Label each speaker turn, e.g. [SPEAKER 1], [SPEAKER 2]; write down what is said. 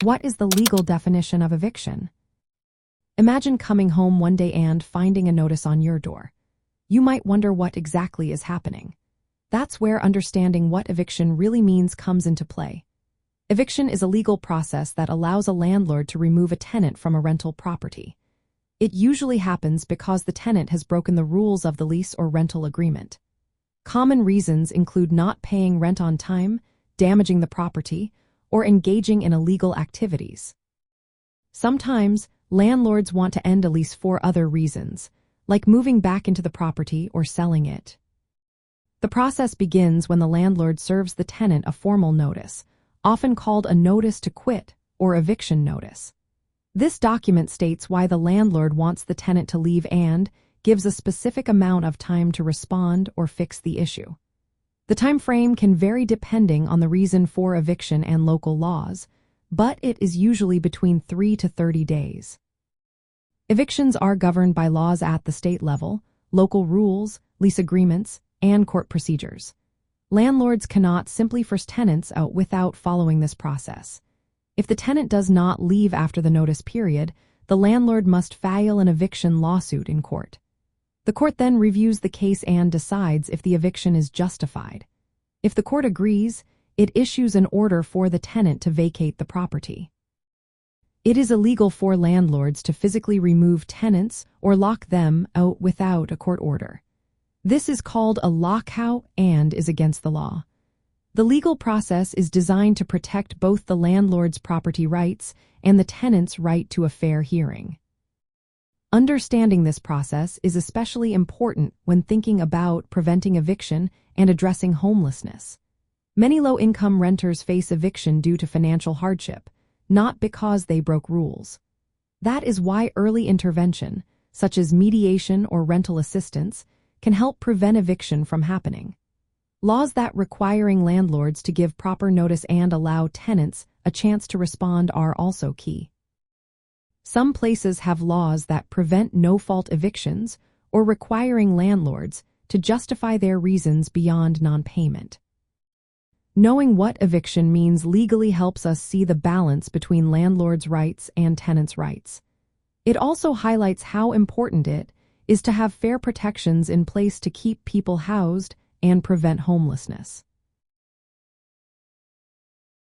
[SPEAKER 1] What is the legal definition of eviction? Imagine coming home one day and finding a notice on your door. You might wonder what exactly is happening. That's where understanding what eviction really means comes into play. Eviction is a legal process that allows a landlord to remove a tenant from a rental property. It usually happens because the tenant has broken the rules of the lease or rental agreement. Common reasons include not paying rent on time, damaging the property, or engaging in illegal activities. Sometimes, landlords want to end a lease for other reasons, like moving back into the property or selling it. The process begins when the landlord serves the tenant a formal notice, often called a notice to quit or eviction notice. This document states why the landlord wants the tenant to leave and gives a specific amount of time to respond or fix the issue. The time frame can vary depending on the reason for eviction and local laws, but it is usually between 3 to 30 days. Evictions are governed by laws at the state level, local rules, lease agreements, and court procedures. Landlords cannot simply force tenants out without following this process. If the tenant does not leave after the notice period, the landlord must file an eviction lawsuit in court. The court then reviews the case and decides if the eviction is justified. If the court agrees, it issues an order for the tenant to vacate the property. It is illegal for landlords to physically remove tenants or lock them out without a court order. This is called a lockout and is against the law. The legal process is designed to protect both the landlord's property rights and the tenant's right to a fair hearing. Understanding this process is especially important when thinking about preventing eviction and addressing homelessness. Many low-income renters face eviction due to financial hardship, not because they broke rules. That is why early intervention, such as mediation or rental assistance, can help prevent eviction from happening. Laws that requiring landlords to give proper notice and allow tenants a chance to respond are also key. Some places have laws that prevent no-fault evictions or requiring landlords to justify their reasons beyond non-payment. Knowing what eviction means legally helps us see the balance between landlords' rights and tenants' rights. It also highlights how important it is to have fair protections in place to keep people housed and prevent homelessness.